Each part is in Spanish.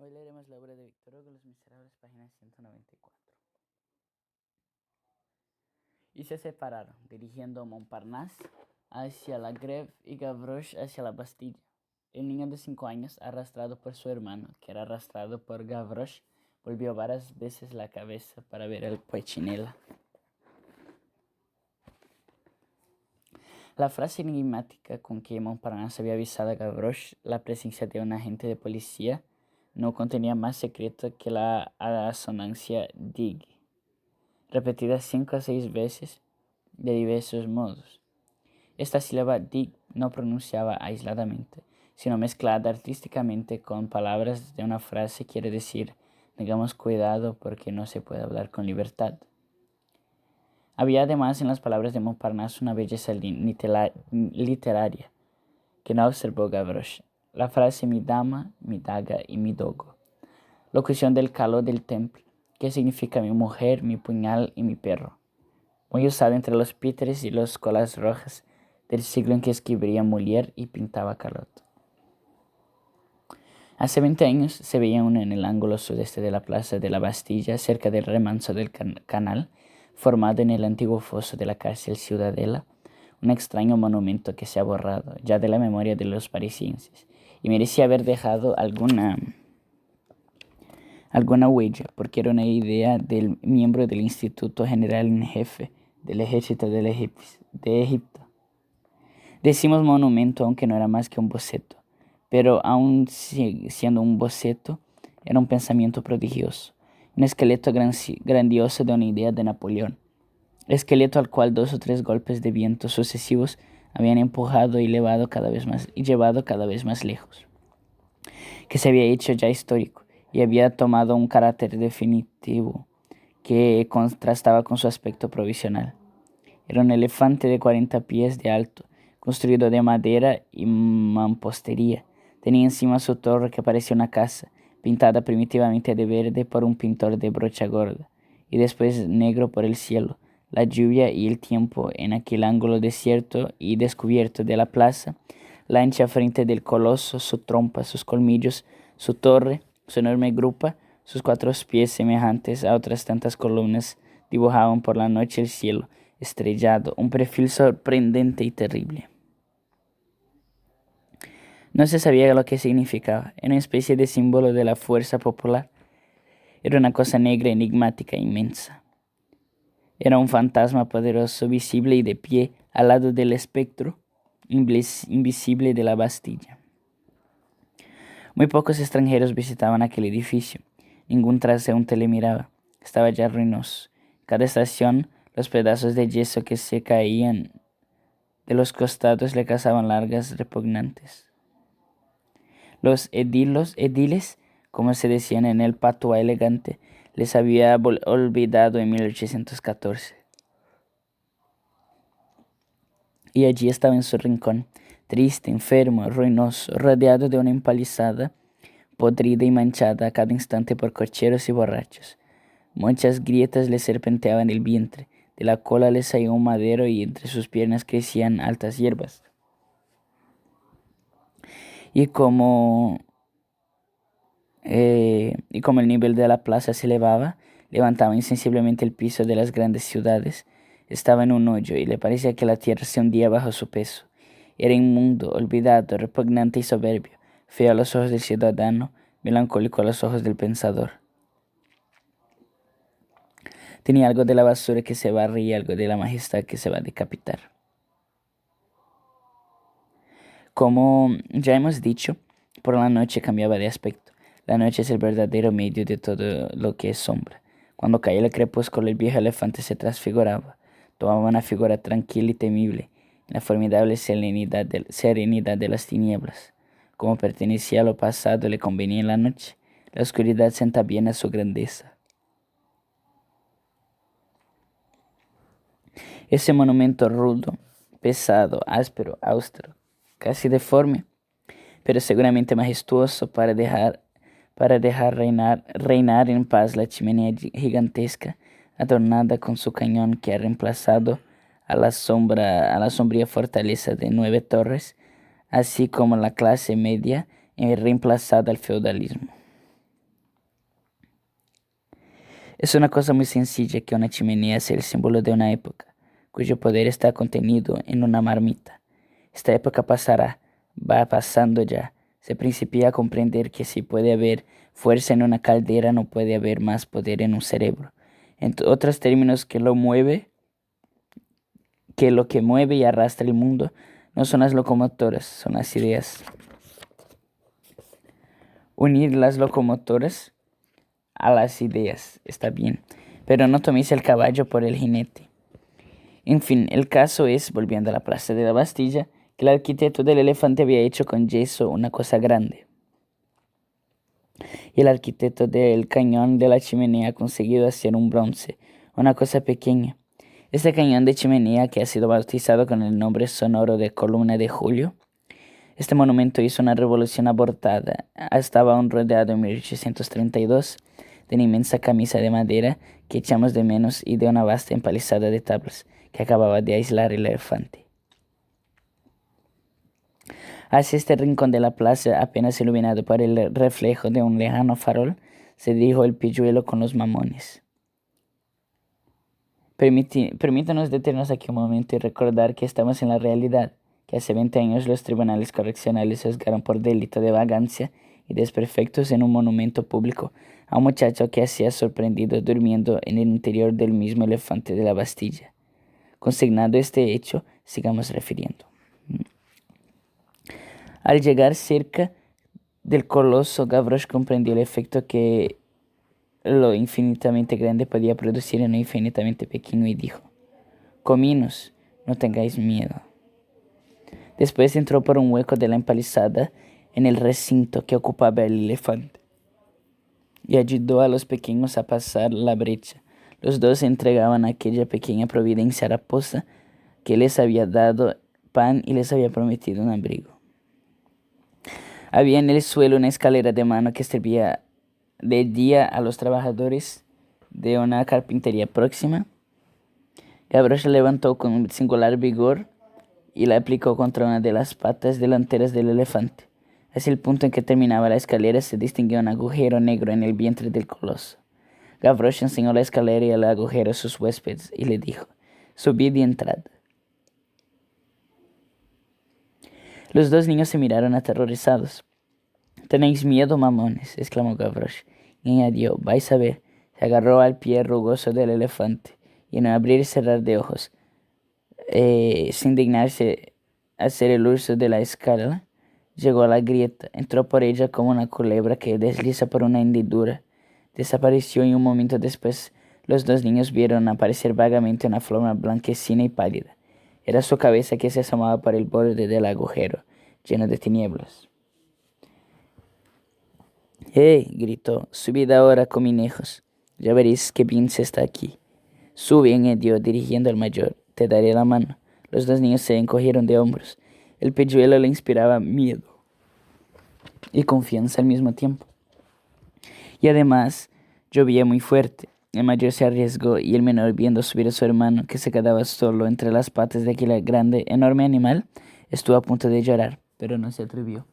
Hoy leeremos la obra de Víctor Hugo, Los Miserables, página 194. Y se separaron, dirigiendo Montparnasse hacia la Grève y Gavroche hacia la Bastilla. El niño de 5 años, arrastrado por su hermano, que era arrastrado por Gavroche, volvió varias veces la cabeza para ver el Poichinela. La frase enigmática con que Montparnasse había avisado a Gavroche la presencia de un agente de policía no contenía más secreto que la asonancia dig, repetida 5 a 6 veces de diversos modos. Esta sílaba dig no pronunciaba aisladamente, sino mezclada artísticamente con palabras de una frase quiere decir: tengamos cuidado porque no se puede hablar con libertad. Había además en las palabras de Montparnasse una belleza literaria que no observó Gavroche. La frase mi dama, mi daga y mi dogo. Locución del caló del temple, que significa mi mujer, mi puñal y mi perro. Muy usada entre los píteres y los colas rojas del siglo en que escribía Molière y pintaba Calot. Hace 20 años se veía uno en el ángulo sudeste de la plaza de la Bastilla, cerca del remanso del canal, formado en el antiguo foso de la cárcel Ciudadela, un extraño monumento que se ha borrado ya de la memoria de los parisienses y merecía haber dejado alguna huella, porque era una idea del miembro del Instituto General en Jefe del Ejército de Egipto. Decimos monumento aunque no era más que un boceto, pero aun siendo un boceto, era un pensamiento prodigioso, un esqueleto grandioso de una idea de Napoleón, esqueleto al cual 2 o 3 golpes de viento sucesivos habían empujado y llevado cada vez más lejos, que se había hecho ya histórico y había tomado un carácter definitivo que contrastaba con su aspecto provisional. Era un elefante de 40 pies de alto, construido de madera y mampostería. Tenía encima su torre que parecía una casa, pintada primitivamente de verde por un pintor de brocha gorda, y después negro por el cielo, la lluvia y el tiempo en aquel ángulo desierto y descubierto de la plaza, la ancha frente del coloso, su trompa, sus colmillos, su torre, su enorme grupa, sus 4 pies semejantes a otras tantas columnas dibujaban por la noche el cielo estrellado, un perfil sorprendente y terrible. No se sabía lo que significaba, era una especie de símbolo de la fuerza popular. Era una cosa negra, enigmática, inmensa. Era un fantasma poderoso, visible y de pie al lado del espectro invisible de la Bastilla. Muy pocos extranjeros visitaban aquel edificio. Ningún transeúnte le miraba. Estaba ya ruinoso. Cada estación, los pedazos de yeso que se caían de los costados le causaban largas repugnantes. Los ediles, como se decían en el patois elegante, les había olvidado en 1814. Y allí estaba en su rincón, triste, enfermo, ruinoso, rodeado de una empalizada, podrida y manchada a cada instante por cocheros y borrachos. Muchas grietas le serpenteaban el vientre, de la cola le salía un madero y entre sus piernas crecían altas hierbas. Y como el nivel de la plaza se elevaba, levantaba insensiblemente el piso de las grandes ciudades. Estaba en un hoyo y le parecía que la tierra se hundía bajo su peso. Era inmundo, olvidado, repugnante y soberbio, feo a los ojos del ciudadano, melancólico a los ojos del pensador. Tenía algo de la basura que se barre y algo de la majestad que se va a decapitar. Como ya hemos dicho, por la noche cambiaba de aspecto. La noche es el verdadero medio de todo lo que es sombra. Cuando caía el crepúsculo, el viejo elefante se transfiguraba. Tomaba una figura tranquila y temible, en la formidable serenidad de las tinieblas. Como pertenecía a lo pasado, le convenía en la noche. La oscuridad senta bien a su grandeza. Ese monumento rudo, pesado, áspero, austero, casi deforme, pero seguramente majestuoso para dejar reinar en paz la chimenea gigantesca, adornada con su cañón que ha reemplazado a la sombría fortaleza de 9 torres, así como la clase media reemplazada al feudalismo. Es una cosa muy sencilla que una chimenea sea el símbolo de una época, cuyo poder está contenido en una marmita. Esta época pasará, va pasando ya. Se principia a comprender que si puede haber fuerza en una caldera, no puede haber más poder en un cerebro. En otros términos, que lo que mueve y arrastra el mundo no son las locomotoras, son las ideas. Unir las locomotoras a las ideas está bien, pero no toméis el caballo por el jinete. En fin, el caso es, volviendo a la plaza de la Bastilla, que el arquitecto del elefante había hecho con yeso una cosa grande, y el arquitecto del cañón de la chimenea ha conseguido hacer un bronce, una cosa pequeña. Este cañón de chimenea, que ha sido bautizado con el nombre sonoro de Columna de Julio, este monumento hizo una revolución abortada. Estaba aún rodeado en 1832 de una inmensa camisa de madera que echamos de menos y de una vasta empalizada de tablas que acababa de aislar el elefante. Hacia este rincón de la plaza, apenas iluminado por el reflejo de un lejano farol, se dirigió el pilluelo con los mamones. Permítanos detenernos aquí un momento y recordar que estamos en la realidad, que hace 20 años los tribunales correccionales juzgaron por delito de vagancia y desperfectos en un monumento público a un muchacho que hacía sorprendido durmiendo en el interior del mismo elefante de la Bastilla. Consignado este hecho, sigamos refiriendo. Al llegar cerca del coloso, Gavroche comprendió el efecto que lo infinitamente grande podía producir en lo infinitamente pequeño y dijo: «Cominos, no tengáis miedo». Después entró por un hueco de la empalizada en el recinto que ocupaba el elefante y ayudó a los pequeños a pasar la brecha. Los dos entregaban a aquella pequeña providencia raposa que les había dado pan y les había prometido un abrigo. Había en el suelo una escalera de mano que servía de guía a los trabajadores de una carpintería próxima. Gavroche la levantó con singular vigor y la aplicó contra una de las patas delanteras del elefante. Hacia el punto en que terminaba la escalera se distinguía un agujero negro en el vientre del coloso. Gavroche enseñó la escalera y el agujero a sus huéspedes y le dijo: «Subid y entrad». Los dos niños se miraron aterrorizados. «¿Tenéis miedo, mamones?», exclamó Gavroche, y añadió: «Vais a ver». Se agarró al pie rugoso del elefante y en un abrir y cerrar de ojos, sin dignarse hacer el uso de la escala, llegó a la grieta, entró por ella como una culebra que desliza por una hendidura. Desapareció y un momento después los dos niños vieron aparecer vagamente una forma blanquecina y pálida. Era su cabeza que se asomaba por el borde del agujero, lleno de tinieblas. «¡Hey!», gritó, «subid ahora, cominejos. Ya veréis qué bien se está aquí». «Sube», añadió, dirigiendo al mayor, «te daré la mano». Los dos niños se encogieron de hombros. El pilluelo le inspiraba miedo y confianza al mismo tiempo. Y además llovía muy fuerte. El mayor se arriesgó y el menor, viendo subir a su hermano, que se quedaba solo entre las patas de aquel grande, enorme animal, estuvo a punto de llorar, pero no se atrevió.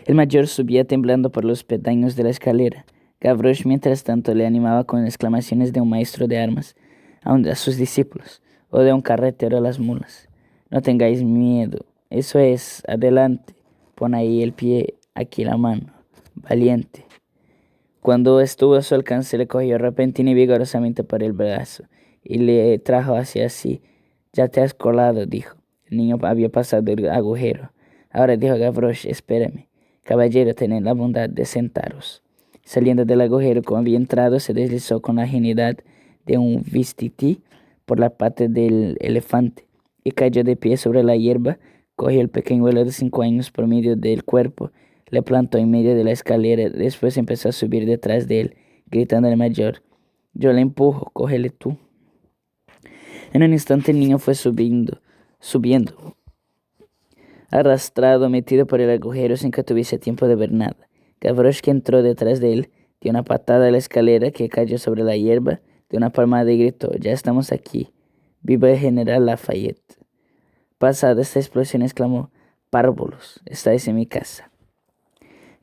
El mayor subía temblando por los peldaños de la escalera. Gavroche, mientras tanto, le animaba con exclamaciones de un maestro de armas a sus discípulos, o de un carretero a las mulas. «No tengáis miedo. Eso es. Adelante. Pon ahí el pie, aquí la mano. Valiente». Cuando estuvo a su alcance, le cogió repentina y vigorosamente por el brazo y le trajo hacia sí. «Ya te has colado», dijo. El niño había pasado el agujero. «Ahora», dijo Gavroche, «espérame. Caballero, tened la bondad de sentaros». Saliendo del agujero como había entrado, se deslizó con la agilidad de un vistití por la pata del elefante y cayó de pie sobre la hierba. Cogió el pequeñuelo de 5 años por medio del cuerpo, le plantó en medio de la escalera, después empezó a subir detrás de él, gritando al mayor: «Yo le empujo, cógele tú». En un instante el niño fue subiendo, arrastrado, metido por el agujero sin que tuviese tiempo de ver nada. Gavroche, que entró detrás de él, dio una patada a la escalera que cayó sobre la hierba, dio una palmada y gritó: «Ya estamos aquí. ¡Viva el general Lafayette!». Pasada esta explosión, exclamó: «Párvulos, estáis en mi casa».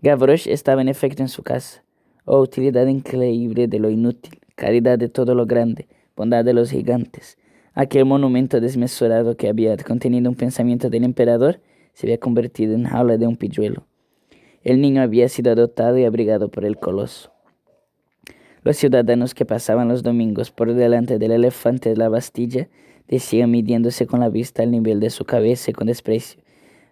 Gavroche estaba en efecto en su casa. Oh, utilidad increíble de lo inútil, caridad de todo lo grande, bondad de los gigantes. Aquel monumento desmesurado que había contenido un pensamiento del emperador se había convertido en jaula de un pilluelo. El niño había sido adoptado y abrigado por el coloso. Los ciudadanos que pasaban los domingos por delante del elefante de la Bastilla decían midiéndose con la vista al nivel de su cabeza y con desprecio: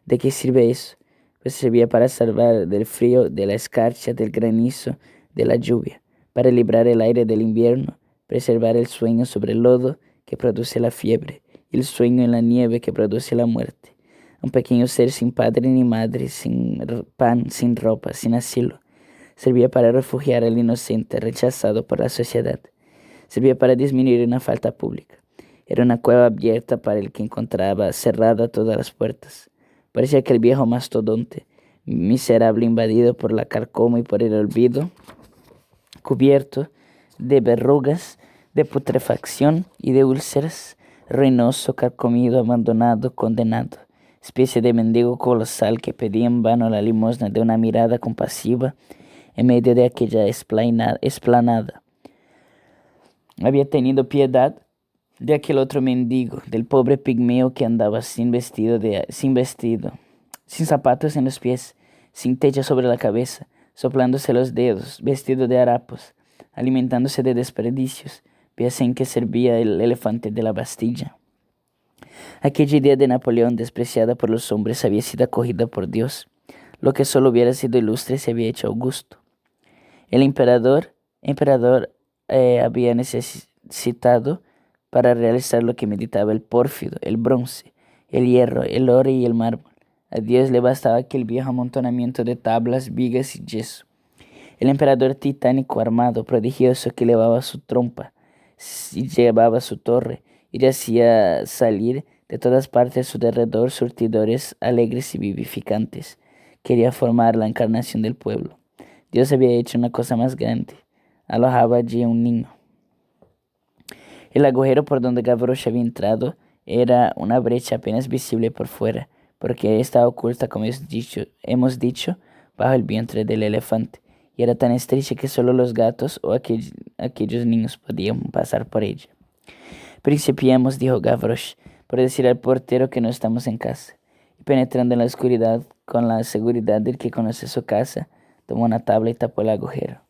¿de qué sirve eso? Pues servía para salvar del frío, de la escarcha, del granizo, de la lluvia, para librar el aire del invierno, preservar el sueño sobre el lodo que produce la fiebre, y el sueño en la nieve que produce la muerte. Un pequeño ser sin padre ni madre, sin pan, sin ropa, sin asilo. Servía para refugiar al inocente rechazado por la sociedad. Servía para disminuir una falta pública. Era una cueva abierta para el que encontraba cerrada todas las puertas. Parecía aquel viejo mastodonte, miserable, invadido por la carcoma y por el olvido, cubierto de verrugas, de putrefacción y de úlceras, ruinoso, carcomido, abandonado, condenado, especie de mendigo colosal que pedía en vano la limosna de una mirada compasiva en medio de aquella esplanada. Había tenido piedad de aquel otro mendigo, del pobre pigmeo que andaba sin zapatos en los pies, sin techo sobre la cabeza, soplándose los dedos, vestido de harapos, alimentándose de desperdicios, pieza en que servía el elefante de la Bastilla. Aquella idea de Napoleón, despreciada por los hombres, había sido acogida por Dios. Lo que solo hubiera sido ilustre se había hecho augusto. El emperador había necesitado para realizar lo que meditaba el pórfido, el bronce, el hierro, el oro y el mármol. A Dios le bastaba aquel viejo amontonamiento de tablas, vigas y yeso. El emperador titánico armado, prodigioso, que elevaba su trompa y llevaba su torre y hacía salir de todas partes a su derredor surtidores alegres y vivificantes. Quería formar la encarnación del pueblo. Dios había hecho una cosa más grande. Alojaba allí a un niño. El agujero por donde Gavroche había entrado era una brecha apenas visible por fuera, porque estaba oculta, como hemos dicho, bajo el vientre del elefante, y era tan estrecha que solo los gatos o aquellos niños podían pasar por ella. Principiemos, dijo Gavroche, por decir al portero que no estamos en casa. Y penetrando en la oscuridad, con la seguridad del que conoce su casa, tomó una tabla y tapó el agujero.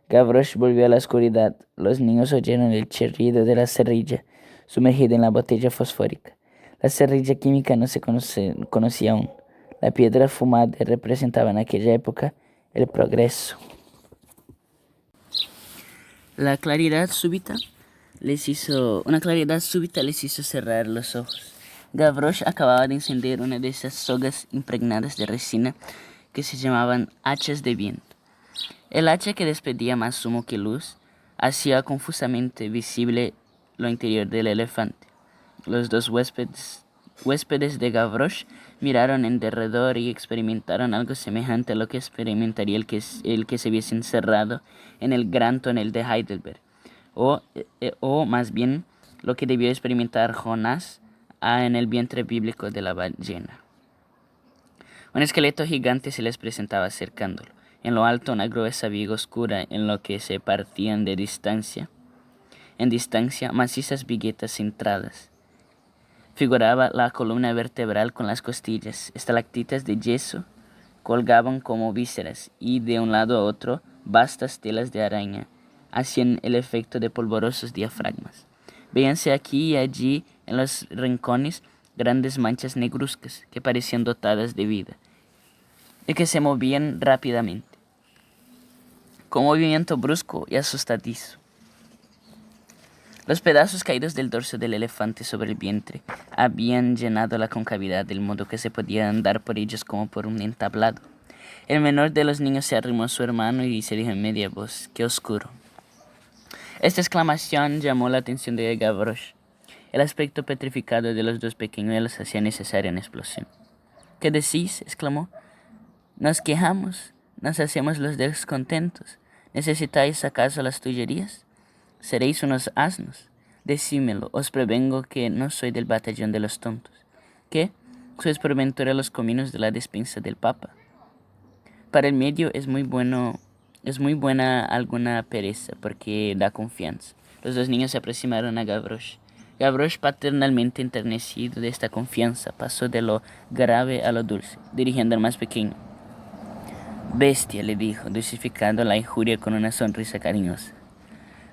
Gavroche volvió a la oscuridad. Los niños oyeron el chirrido de la cerrilla sumergida en la botella fosfórica. La cerrilla química no se conocía aún. La piedra fumada representaba en aquella época el progreso. Una claridad súbita les hizo cerrar los ojos. Gavroche acababa de encender una de esas sogas impregnadas de resina que se llamaban hachas de viento. El hacha, que despedía más humo que luz, hacía confusamente visible lo interior del elefante. Los dos huéspedes de Gavroche miraron en derredor y experimentaron algo semejante a lo que experimentaría el que se viese encerrado en el gran tonel de Heidelberg, o más bien lo que debió experimentar Jonás en el vientre bíblico de la ballena. Un esqueleto gigante se les presentaba acercándolo. En lo alto, una gruesa viga oscura en lo que se partían en distancia, macizas viguetas centradas. Figuraba la columna vertebral con las costillas. Estalactitas de yeso colgaban como vísceras, y de un lado a otro, vastas telas de araña hacían el efecto de polvorosos diafragmas. Veíanse aquí y allí, en los rincones, grandes manchas negruzcas que parecían dotadas de vida y que se movían rápidamente, con movimiento brusco y asustadizo. Los pedazos caídos del dorso del elefante sobre el vientre habían llenado la concavidad, del modo que se podía andar por ellos como por un entablado. El menor de los niños se arrimó a su hermano y se dijo en media voz: ¡qué oscuro! Esta exclamación llamó la atención de Gavroche. El aspecto petrificado de los dos pequeñuelos hacía necesaria una explosión. ¿Qué decís?, exclamó. ¿Nos quejamos? ¿Nos hacemos los descontentos? ¿Necesitáis acaso las tullerías? ¿Seréis unos asnos? Decímelo, os prevengo que no soy del batallón de los tontos. ¿Qué? ¿Sois por ventura los cominos de la despensa del Papa? Para el medio es muy bueno Es muy buena alguna pereza porque da confianza. Los dos niños se aproximaron a Gavroche. Gavroche, paternalmente enternecido de esta confianza, pasó de lo grave a lo dulce, dirigiendo al más pequeño. Bestia, le dijo, dulcificando la injuria con una sonrisa cariñosa.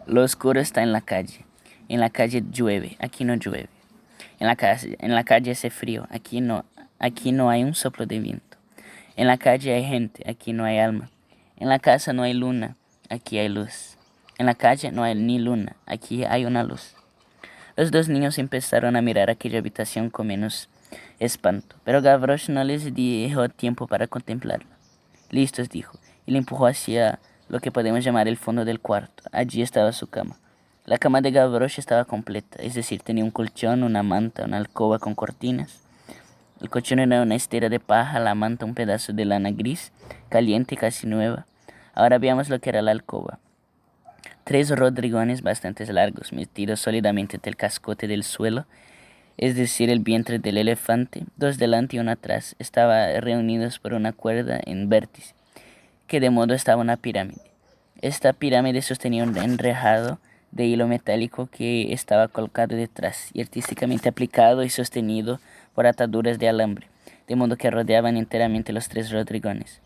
Lo oscuro está en la calle. En la calle llueve, aquí no llueve. En la calle hace frío, aquí no hay un soplo de viento. En la calle hay gente, aquí no hay alma. En la casa no hay luna, aquí hay luz. En la calle no hay ni luna, aquí hay una luz. Los dos niños empezaron a mirar aquella habitación con menos espanto, pero Gavroche no les dio tiempo para contemplarla. Listos, dijo, y le empujó hacia lo que podemos llamar el fondo del cuarto. Allí estaba su cama. La cama de Gavroche estaba completa, es decir, tenía un colchón, una manta, una alcoba con cortinas. El colchón era una estera de paja, la manta un pedazo de lana gris, caliente y casi nueva. Ahora veamos lo que era la alcoba. 3 rodrigones bastante largos, metidos sólidamente entre el cascote del suelo, es decir, el vientre del elefante, 2 delante y 1 atrás, estaban reunidos por una cuerda en vértice, que de modo estaba una pirámide. Esta pirámide sostenía un enrejado de hilo metálico que estaba colocado detrás y artísticamente aplicado y sostenido por ataduras de alambre, de modo que rodeaban enteramente los 3 rodrigones.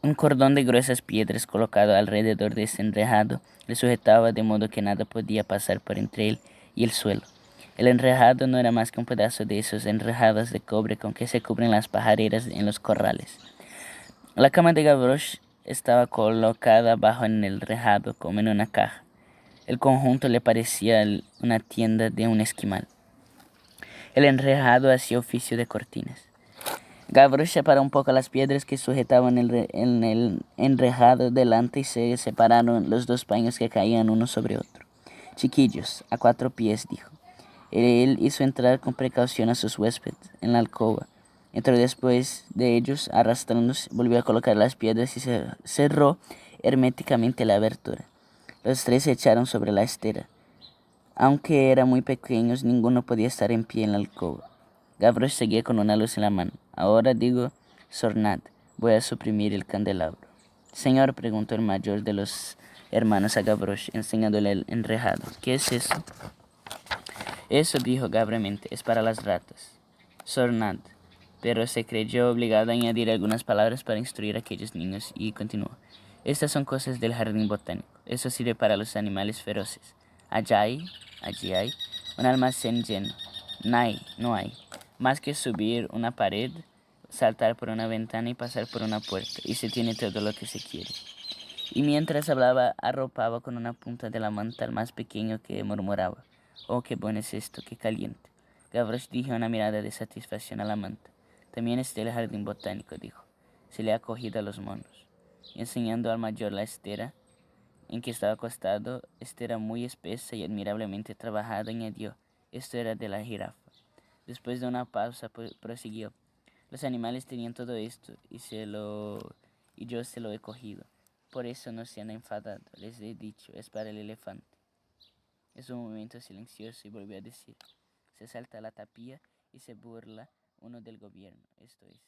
Un cordón de gruesas piedras colocado alrededor de este enrejado le sujetaba de modo que nada podía pasar por entre él y el suelo. El enrejado no era más que un pedazo de esos enrejados de cobre con que se cubren las pajareras en los corrales. La cama de Gavroche estaba colocada bajo en el enrejado como en una caja. El conjunto le parecía una tienda de un esquimal. El enrejado hacía oficio de cortinas. Gavroche separó un poco las piedras que sujetaban el enrejado delante y se separaron los 2 paños que caían uno sobre otro. Chiquillos, a 4 pies, dijo. Él hizo entrar con precaución a sus huéspedes en la alcoba. Entró después de ellos, arrastrándose, volvió a colocar las piedras y cerró herméticamente la abertura. Los 3 se echaron sobre la estera. Aunque eran muy pequeños, ninguno podía estar en pie en la alcoba. Gavroche seguía con una luz en la mano. Ahora digo, Sornad, voy a suprimir el candelabro. Señor, preguntó el mayor de los hermanos a Gavroche, enseñándole el enrejado. ¿Qué es eso? Eso, dijo gravemente, es para las ratas. Sornad. Pero se creyó obligado a añadir algunas palabras para instruir a aquellos niños y continuó. Estas son cosas del jardín botánico. Eso sirve para los animales feroces. Allí hay un almacén lleno. No hay más que subir una pared, saltar por una ventana y pasar por una puerta, y se tiene todo lo que se quiere. Y mientras hablaba, arropaba con una punta de la manta al más pequeño, que murmuraba: «Oh, qué bueno es esto, qué caliente». Gavroche dirigió una mirada de satisfacción a la manta. «También está el jardín botánico», dijo. Se le ha cogido a los monos. Y enseñando al mayor la estera en que estaba acostado, estera muy espesa y admirablemente trabajada, añadió: «Esto era de la jirafa». Después de una pausa, prosiguió: «Los animales tenían todo esto y yo se lo he cogido. Por eso no se han enfadado. Les he dicho, es para el elefante». Es un momento silencioso y volvió a decir: «Se salta la tapia y se burla uno del gobierno. Esto es».